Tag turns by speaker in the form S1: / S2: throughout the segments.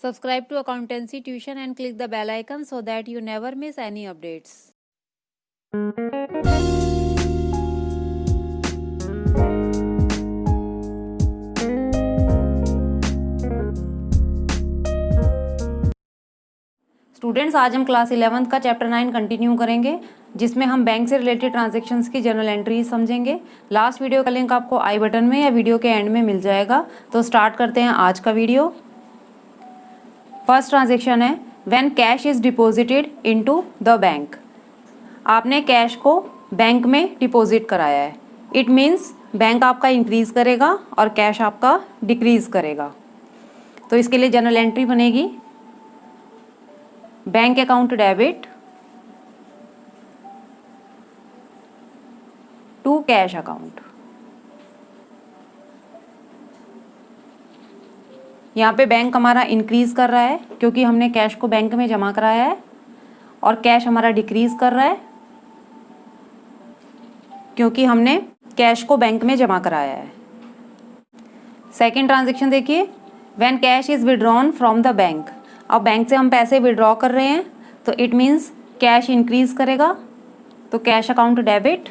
S1: Subscribe to Accountancy Tuition and click the bell icon so that you never miss any updates. Students, आज हम class 11th का chapter 9 continue करेंगे, जिसमें हम bank से related transactions की जनरल एंट्री समझेंगे। लास्ट वीडियो का लिंक आपको आई बटन में या वीडियो के एंड में मिल जाएगा। तो स्टार्ट करते हैं आज का वीडियो। फर्स्ट ट्रांजैक्शन है when cash is deposited into the bank. आपने कैश को बैंक में डिपॉजिट कराया है। इट मीन्स बैंक आपका इंक्रीज करेगा और कैश आपका डिक्रीज करेगा। तो इसके लिए जनरल एंट्री बनेगी bank account debit to cash account. यहाँ पे बैंक हमारा इंक्रीज कर रहा है क्योंकि हमने कैश को बैंक में जमा कराया है, और कैश हमारा डिक्रीज कर रहा है क्योंकि हमने कैश को बैंक में जमा कराया है। सेकेंड ट्रांजेक्शन देखिए, when cash is withdrawn from the bank. अब बैंक से हम पैसे विड्रॉ कर रहे हैं तो इट मीन्स कैश इंक्रीज करेगा, तो कैश अकाउंट डेबिट,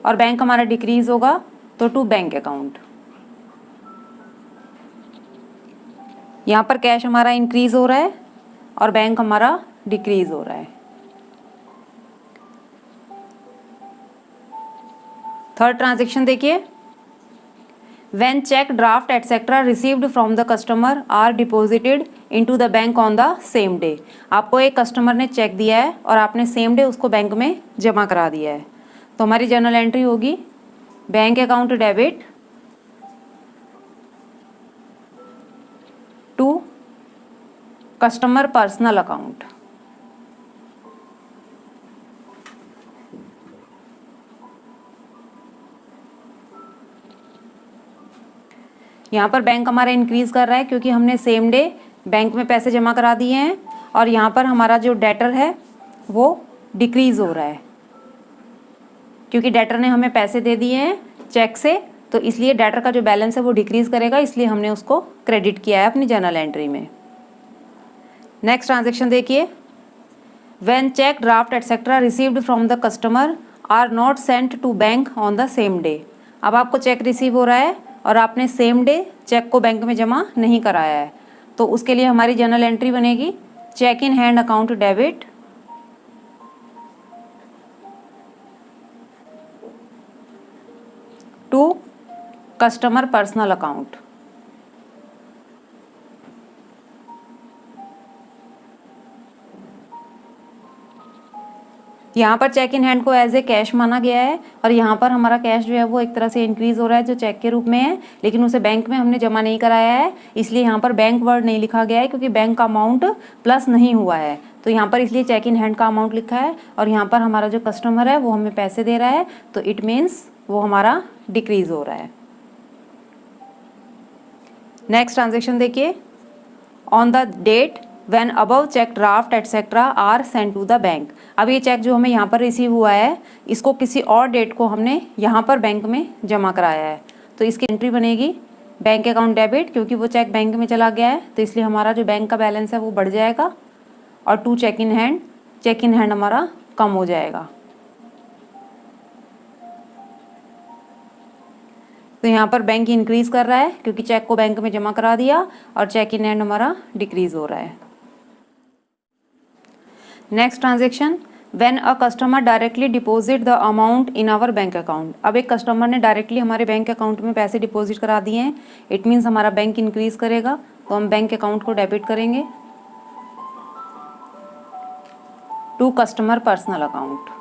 S1: और बैंक हमारा डिक्रीज होगा तो टू बैंक अकाउंट। यहाँ पर कैश हमारा इंक्रीज हो रहा है और बैंक हमारा डिक्रीज हो रहा है। थर्ड ट्रांजेक्शन देखिए, when cheque, draft etcetera received from the customer are deposited into the bank on the same day. आपको एक कस्टमर ने चेक दिया है और आपने सेम डे उसको बैंक में जमा करा दिया है, तो हमारी जनरल एंट्री होगी bank account debit to customer personal account. यहाँ पर बैंक हमारा इंक्रीज कर रहा है क्योंकि हमने सेम डे बैंक में पैसे जमा करा दिए हैं, और यहाँ पर हमारा जो डेटर है वो डिक्रीज हो रहा है क्योंकि डेटर ने हमें पैसे दे दिए हैं चेक से, तो इसलिए डेटर का जो बैलेंस है वो डिक्रीज करेगा, इसलिए हमने उसको क्रेडिट किया है अपनी जनरल एंट्री में। नेक्स्ट ट्रांजेक्शन देखिए, when cheque, draft etcetera received from the customer are not sent to bank on the same day. अब आपको चेक रिसीव हो रहा है और आपने सेम डे चेक को बैंक में जमा नहीं कराया है, तो उसके लिए हमारी जनरल एंट्री बनेगी cheque in hand account debit to customer personal account. यहाँ पर चेक इन हैंड को एज ए कैश माना गया है, और यहाँ पर हमारा कैश जो है वो एक तरह से इंक्रीज हो रहा है जो चेक के रूप में है, लेकिन उसे बैंक में हमने जमा नहीं कराया है, इसलिए यहाँ पर बैंक वर्ड नहीं लिखा गया है क्योंकि बैंक का अमाउंट प्लस नहीं हुआ है। तो यहाँ पर इसलिए चेक इन हैंड का अमाउंट लिखा है, और यहाँ पर हमारा जो कस्टमर है वो हमें पैसे दे रहा है, तो इट मीन्स वो हमारा डिक्रीज हो रहा है। नेक्स्ट ट्रांजेक्शन देखिए, on the date when above cheque, draft etcetera are sent to the bank. अब ये चेक जो हमें यहाँ पर रिसीव हुआ है, इसको किसी और डेट को हमने यहाँ पर बैंक में जमा कराया है, तो इसकी एंट्री बनेगी बैंक अकाउंट डेबिट, क्योंकि वो चेक बैंक में चला गया है तो इसलिए हमारा जो बैंक का बैलेंस है वो बढ़ जाएगा, और टू चेक इन हैंड हमारा कम हो जाएगा। तो यहाँ पर बैंक इंक्रीज कर रहा है क्योंकि चेक को बैंक में जमा करा दिया, और चेक इन हैंड हमारा डिक्रीज हो रहा है। Next transaction, when a customer directly deposit the amount in our bank account. अब एक कस्टमर ने डायरेक्टली हमारे बैंक अकाउंट में पैसे डिपॉजिट करा दिए हैं, इट मीन्स हमारा बैंक इंक्रीज करेगा, तो हम बैंक अकाउंट को डेबिट करेंगे टू कस्टमर पर्सनल अकाउंट।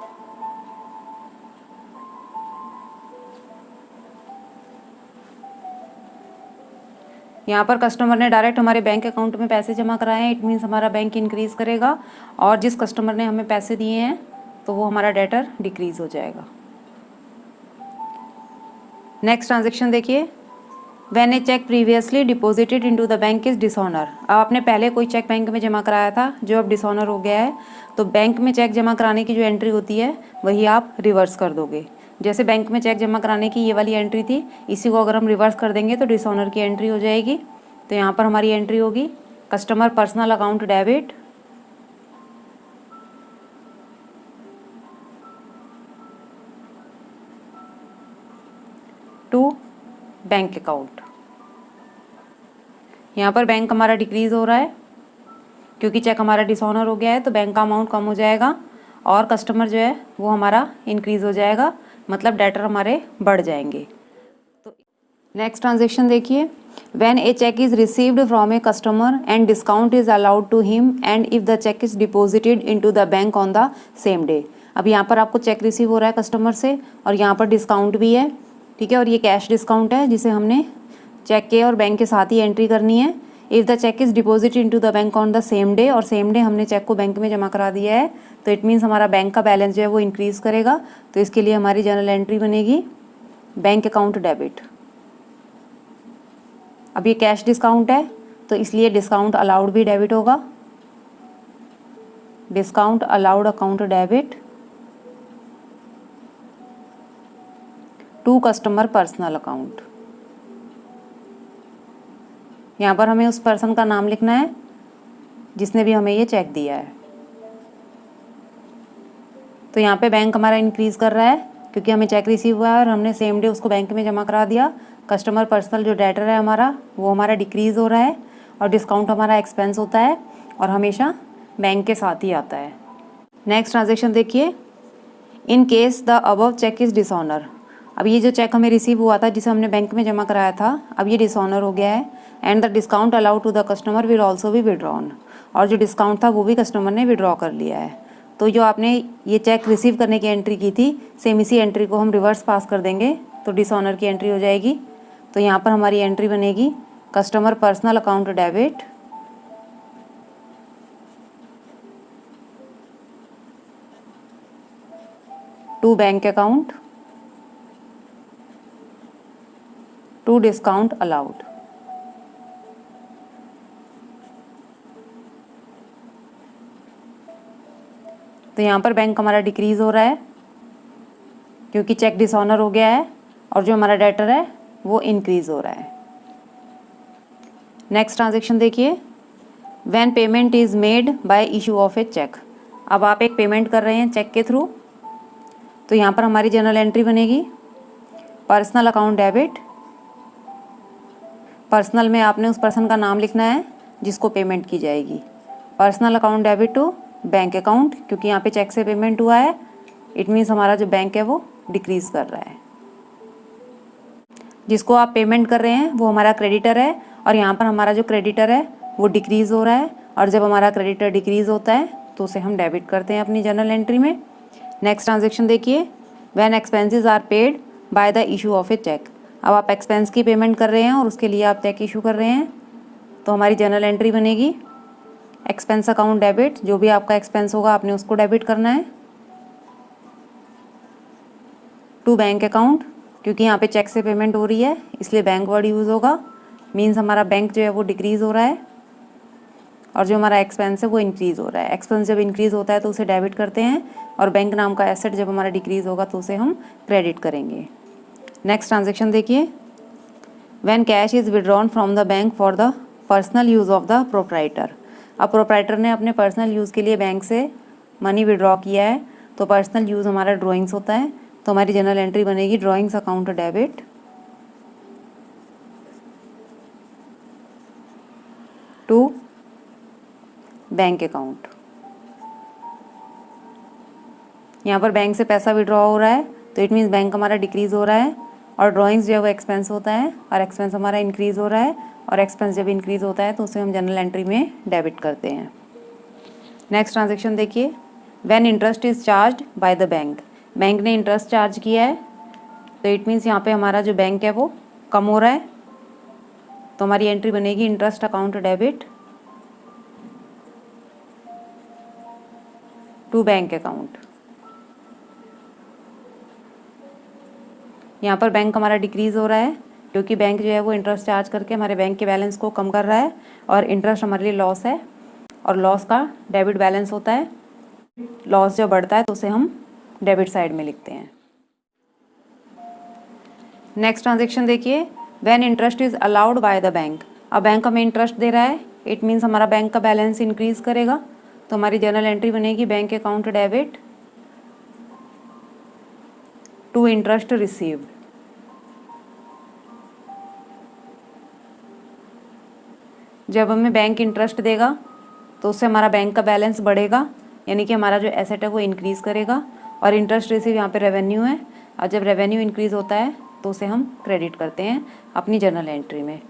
S1: यहाँ पर कस्टमर ने डायरेक्ट हमारे बैंक अकाउंट में पैसे जमा कराए हैं, इट मीन्स हमारा बैंक इंक्रीज करेगा, और जिस कस्टमर ने हमें पैसे दिए हैं तो वो हमारा डेटर डिक्रीज हो जाएगा। नेक्स्ट ट्रांजेक्शन देखिए, when a cheque previously deposited into the bank is dishonour. अब आपने पहले कोई चेक बैंक में जमा कराया था जो अब डिसऑनर हो गया है, तो बैंक में चेक जमा कराने की जो एंट्री होती है वही आप रिवर्स कर दोगे। जैसे बैंक में चेक जमा कराने की ये वाली एंट्री थी, इसी को अगर हम रिवर्स कर देंगे तो डिसऑनर की एंट्री हो जाएगी। तो यहाँ पर हमारी एंट्री होगी customer personal account debit to bank account. यहाँ पर बैंक हमारा डिक्रीज हो रहा है क्योंकि चेक हमारा डिसऑनर हो गया है, तो बैंक का अमाउंट कम हो जाएगा और कस्टमर जो है वो हमारा इंक्रीज हो जाएगा, मतलब डेटर हमारे बढ़ जाएंगे। तो नेक्स्ट ट्रांजेक्शन देखिए, when a cheque is received from a customer and discount is allowed to him and if the cheque is deposited into the bank on the same day. अब यहाँ पर आपको चेक रिसीव हो रहा है customer से और यहाँ पर डिस्काउंट भी है, ठीक है, और ये कैश डिस्काउंट है जिसे हमने चेक के और बैंक के साथ ही एंट्री करनी है। If the cheque is deposit into the bank on the same day, और सेम डे हमने चेक को बैंक में जमा करा दिया है, तो इट मीन्स हमारा बैंक का बैलेंस जो है वो इंक्रीज़ करेगा। तो इसके लिए हमारी जनरल एंट्री बनेगी बैंक अकाउंट डेबिट। अब ये कैश डिस्काउंट है तो इसलिए डिस्काउंट अलाउड भी डेबिट होगा, discount allowed account debit to customer personal account. यहाँ पर हमें उस पर्सन का नाम लिखना है जिसने भी हमें ये चेक दिया है। तो यहाँ पे बैंक हमारा इंक्रीज़ कर रहा है क्योंकि हमें चेक रिसीव हुआ है और हमने सेम डे उसको बैंक में जमा करा दिया। कस्टमर पर्सनल जो डेटर है हमारा वो हमारा डिक्रीज़ हो रहा है और डिस्काउंट हमारा एक्सपेंस होता है और हमेशा बैंक के साथ ही आता है। नेक्स्ट ट्रांजेक्शन देखिए, in case the above cheque is dishonour. अब ये जो चेक हमें रिसीव हुआ था जिसे हमने बैंक में जमा कराया था, अब ये डिसऑनर हो गया है and the discount allowed to the customer will also be withdrawn. और जो डिस्काउंट था वो भी कस्टमर ने विड्रॉ कर लिया है। तो जो आपने ये चेक रिसीव करने की एंट्री की थी, सेम इसी एंट्री को हम रिवर्स पास कर देंगे तो डिसऑनर की एंट्री हो जाएगी। तो यहाँ पर हमारी एंट्री बनेगी customer personal account debit to bank account to discount allowed. तो यहाँ पर बैंक हमारा डिक्रीज़ हो रहा है क्योंकि चेक डिसऑनर हो गया है और जो हमारा डेटर है वो इंक्रीज़ हो रहा है। नेक्स्ट ट्रांजेक्शन देखिए, when payment is made by issue of a cheque. अब आप एक पेमेंट कर रहे हैं चेक के थ्रू, तो यहाँ पर हमारी जनरल एंट्री बनेगी पर्सनल अकाउंट डेबिट। पर्सनल में आपने उस पर्सन का नाम लिखना है जिसको पेमेंट की जाएगी। Personal account debit to bank account, क्योंकि यहाँ पे चेक से पेमेंट हुआ है, इट मीन्स हमारा जो बैंक है वो डिक्रीज़ कर रहा है। जिसको आप पेमेंट कर रहे हैं वो हमारा क्रेडिटर है और यहाँ पर हमारा जो क्रेडिटर है वो डिक्रीज़ हो रहा है, और जब हमारा क्रेडिटर डिक्रीज़ होता है तो उसे हम डेबिट करते हैं अपनी जनरल एंट्री में। नेक्स्ट ट्रांजेक्शन देखिए, when expenses are paid by the issue of a cheque. अब आप एक्सपेंस की पेमेंट कर रहे हैं और उसके लिए आप चेक इशू कर रहे हैं, तो हमारी जनरल एंट्री बनेगी एक्सपेंस अकाउंट डेबिट। जो भी आपका एक्सपेंस होगा आपने उसको डेबिट करना है टू बैंक अकाउंट, क्योंकि यहाँ पे चेक से पेमेंट हो रही है इसलिए बैंक वर्ड यूज़ होगा। मीन्स हमारा बैंक जो है वो डिक्रीज़ हो रहा है और जो हमारा एक्सपेंस है वो इंक्रीज़ हो रहा है। एक्सपेंस जब इंक्रीज़ होता है तो उसे डेबिट करते हैं और बैंक नाम का एसेट जब हमारा डिक्रीज़ होगा तो उसे हम क्रेडिट करेंगे। नेक्स्ट ट्रांजेक्शन देखिए, when cash is withdrawn from the bank for the personal use of the proprietor. अब प्रोप्राइटर ने अपने पर्सनल यूज़ के लिए बैंक से मनी विड्रॉ किया है, तो पर्सनल यूज़ हमारा ड्राइंग्स होता है, तो हमारी जनरल एंट्री बनेगी drawings account debit to bank account. यहाँ पर बैंक से पैसा विड्रॉ हो रहा है तो इट मीन्स बैंक हमारा डिक्रीज़ हो रहा है, और ड्राइंग्स जो है वो एक्सपेंस होता है और एक्सपेंस हमारा इंक्रीज़ हो रहा है, और एक्सपेंस जब इंक्रीज़ होता है तो उसे हम जनरल एंट्री में डेबिट करते हैं। नेक्स्ट ट्रांजेक्शन देखिए, when interest is charged bye the bank. Bank ने इंटरेस्ट चार्ज किया है तो इट मीन्स यहाँ पे हमारा जो बैंक है वो कम हो रहा है, तो हमारी एंट्री बनेगी interest account debit to bank account. यहाँ पर बैंक हमारा डिक्रीज़ हो रहा है क्योंकि बैंक जो है वो इंटरेस्ट चार्ज करके हमारे बैंक के बैलेंस को कम कर रहा है, और इंटरेस्ट हमारे लिए लॉस है और लॉस का डेबिट बैलेंस होता है। लॉस जब बढ़ता है तो उसे हम डेबिट साइड में लिखते हैं। नेक्स्ट ट्रांजेक्शन देखिए, when interest is allowed by the bank. अब बैंक हमें इंटरेस्ट दे रहा है, इट मीन्स हमारा बैंक का बैलेंस इंक्रीज करेगा। तो हमारी जर्नल एंट्री बनेगी bank account debit to interest received. जब हमें बैंक इंटरेस्ट देगा तो उससे हमारा बैंक का बैलेंस बढ़ेगा, यानी कि हमारा जो एसेट है वो इंक्रीज़ करेगा। और इंटरेस्ट रिसीव यहाँ पे रेवेन्यू है, और जब रेवेन्यू इंक्रीज़ होता है तो उसे हम क्रेडिट करते हैं अपनी जर्नल एंट्री में।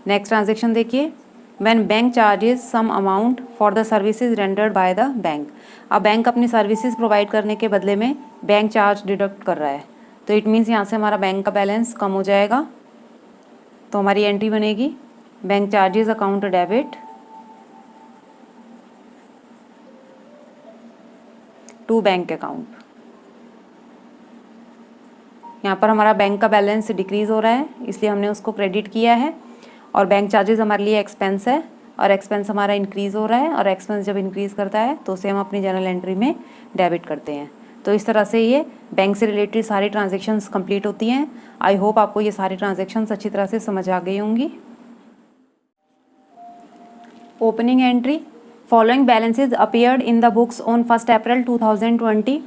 S1: नेक्स्ट ट्रांजेक्शन देखिए, when bank charges some amount for the services rendered by the bank. अब बैंक अपनी सर्विसेज प्रोवाइड करने के बदले में बैंक चार्ज डिडक्ट कर रहा है, तो इट मीन्स यहाँ से हमारा बैंक का बैलेंस कम हो जाएगा। तो हमारी एंट्री बनेगी bank charges account debit to bank account. यहाँ पर हमारा बैंक का बैलेंस डिक्रीज़ हो रहा है, इसलिए हमने उसको क्रेडिट किया है। और बैंक चार्जेस हमारे लिए एक्सपेंस है, और एक्सपेंस हमारा इंक्रीज़ हो रहा है, और एक्सपेंस जब इंक्रीज़ करता है तो उसे हम अपनी जर्नल एंट्री में डेबिट करते हैं। तो इस तरह से ये बैंक से रिलेटेड सारी ट्रांजेक्शन्स कंप्लीट होती हैं। आई होप आपको ये सारी ट्रांजेक्शन्स अच्छी तरह से समझ आ गई होंगी। Opening entry, following balances appeared in the books on 1 April 2020।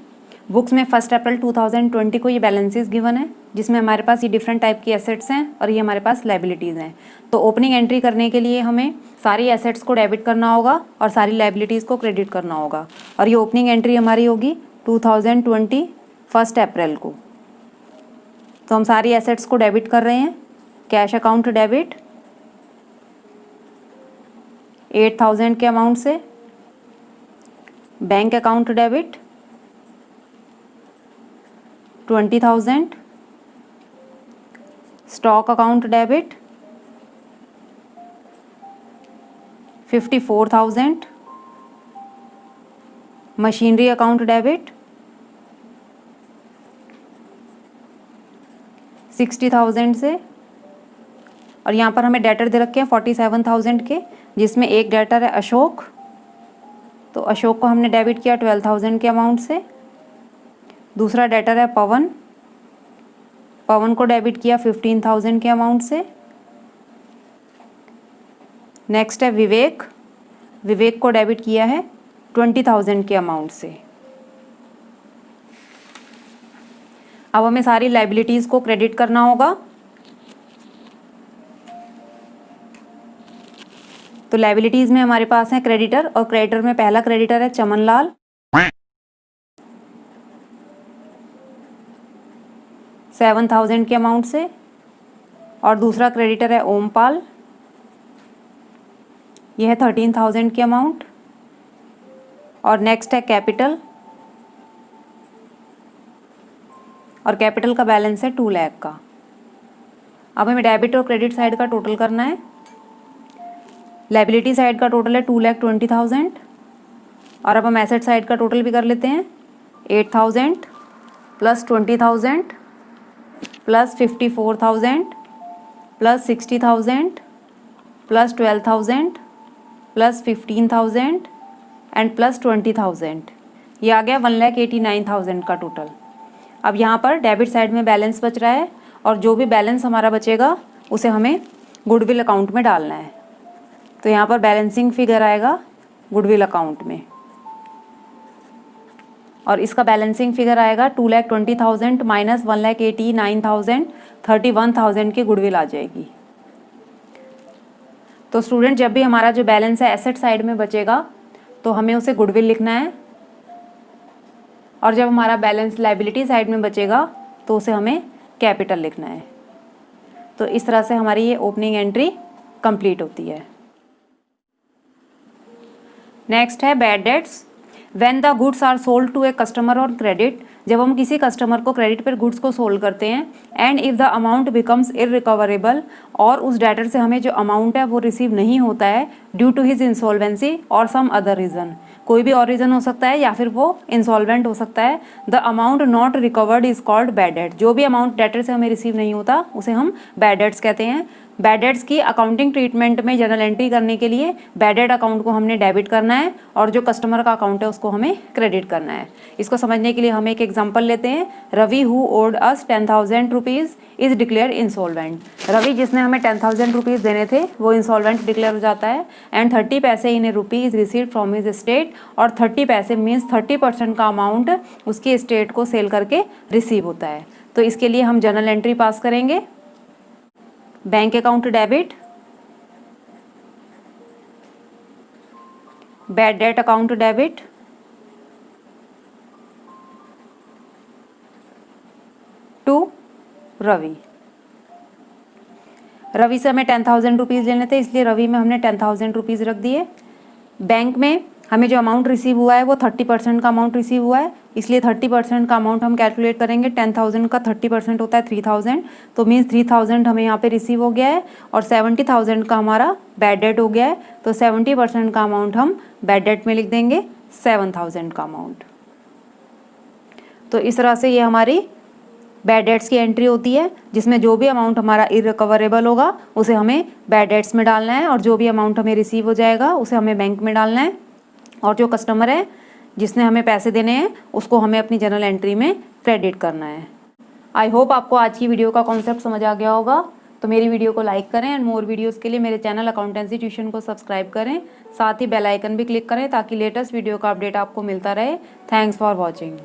S1: Books में 1 अप्रैल 2020 को ये बैलेंसेज गिवन है, जिसमें हमारे पास ये डिफरेंट टाइप की एसेट्स हैं और ये हमारे पास लाइबिलिटीज़ हैं। तो ओपनिंग एंट्री करने के लिए हमें सारी एसेट्स को डेबिट करना होगा और सारी लाइबिलिटीज़ को क्रेडिट करना होगा। और ये ओपनिंग एंट्री हमारी होगी 2020 1 अप्रैल को। तो हम सारी एसेट्स को डेबिट कर रहे हैं। कैश अकाउंट डेबिट 8,000 के अमाउंट से, bank account debit 20,000, stock account debit 54,000, machinery account debit 60,000 से। और यहाँ पर हमें डेटर दे रखे हैं 47,000 के, जिसमें एक डेटर है अशोक, तो अशोक को हमने डेबिट किया 12,000 के अमाउंट से। दूसरा डेटर है पवन, पवन को डेबिट किया 15,000 के अमाउंट से। नेक्स्ट है विवेक, विवेक को डेबिट किया है 20,000 के अमाउंट से। अब हमें सारी लाइबिलिटीज़ को क्रेडिट करना होगा। तो लाइबिलिटीज़ में हमारे पास है क्रेडिटर, और क्रेडिटर में पहला क्रेडिटर है चमनलाल, 7,000 के अमाउंट से। और दूसरा क्रेडिटर है ओमपाल, यह है 13,000 के अमाउंट। और नेक्स्ट है कैपिटल, और कैपिटल का बैलेंस है 2 लाख का। अब हमें डेबिट और क्रेडिट साइड का टोटल करना है। लाइबिलिटी साइड का टोटल है 2,20,000, और अब हम एसेट साइड का टोटल भी कर लेते हैं। 8,000 plus 20,000 plus 54,000 plus 60,000 plus 12,000 plus 15,000 and plus 20,000, ये आ गया 1,89,000 का टोटल। अब यहाँ पर डेबिट साइड में बैलेंस बच रहा है, और जो भी बैलेंस हमारा बचेगा उसे हमें गुडविल अकाउंट में डालना है। तो यहाँ पर बैलेंसिंग फिगर आएगा गुडविल अकाउंट में, और इसका बैलेंसिंग फिगर आएगा 2,20,000 माइनस 1,89,000, 31,000 की गुडविल आ जाएगी। तो स्टूडेंट, जब भी हमारा जो बैलेंस है एसेट साइड में बचेगा तो हमें उसे गुडविल लिखना है, और जब हमारा बैलेंस लाइबिलिटी साइड में बचेगा तो उसे हमें कैपिटल लिखना है। तो इस तरह से हमारी ये ओपनिंग एंट्री कंप्लीट होती है। नेक्स्ट है bad debts. When the goods are sold to a customer on credit, जब हम किसी कस्टमर को क्रेडिट पर गुड्स को सोल्ड करते हैं, and if the amount becomes irrecoverable, और उस डेटर से हमें जो अमाउंट है वो रिसीव नहीं होता है ड्यू टू हिज इंसॉल्वेंसी और सम अदर रीज़न, कोई भी और रीज़न हो सकता है या फिर वो इंसॉल्वेंट हो सकता है, the amount not recovered is called bad debt. जो भी अमाउंट डेटर से हमें रिसीव नहीं होता उसे हम बैड डेट्स कहते हैं। बैड डेट्स की अकाउंटिंग ट्रीटमेंट में जनरल एंट्री करने के लिए बैड डेट अकाउंट को हमने डेबिट करना है और जो कस्टमर का अकाउंट है उसको हमें क्रेडिट करना है। इसको समझने के लिए हम एक एग्जांपल लेते हैं। Ravi who owed us 10,000 rupees is declared insolvent. Ravi जिसने हमें 10,000 रुपीज़ देने थे वो इंसॉल्वेंट डिक्लेयर हो जाता है एंड 30 पैसे in rupees received from his estate, और 30 पैसे मीन्स 30% का अमाउंट उसकी एस्टेट को सेल करके रिसीव होता है। तो इसके लिए हम जर्नल एंट्री पास करेंगे। Bank account debit, bad debt account debit, to Ravi. Ravi से हमें 10,000 रुपीज़ लेने थे, इसलिए रवि में हमने 10,000 रुपीज़ रख दिए। बैंक में हमें जो अमाउंट रिसीव हुआ है वो 30% का अमाउंट रिसीव हुआ है, इसलिए 30% का अमाउंट हम कैलकुलेट करेंगे। 10,000 का 30% होता है 3,000, तो मीन्स 3,000 हमें यहाँ पे रिसीव हो गया है और 70,000 का हमारा बैड डेट हो गया है, तो 70% का अमाउंट हम बैड डेट में लिख देंगे, 7,000 का अमाउंट। तो इस तरह से ये हमारी बैड डेट्स की एंट्री होती है, जिसमें जो भी अमाउंट हमारा इररिकवरेबल होगा उसे हमें बैड डेट्स में डालना है और जो भी अमाउंट हमें रिसीव हो जाएगा उसे हमें बैंक में डालना है, और जो कस्टमर है जिसने हमें पैसे देने हैं उसको हमें अपनी जर्नल एंट्री में क्रेडिट करना है। आई होप आपको आज की वीडियो का कॉन्सेप्ट समझ आ गया होगा। तो मेरी वीडियो को लाइक करें एंड मोर वीडियोस के लिए मेरे चैनल अकाउंटेंसी ट्यूशन को सब्सक्राइब करें, साथ ही बेल आइकन भी क्लिक करें ताकि लेटेस्ट वीडियो का अपडेट आपको मिलता रहे। Thanks for watching.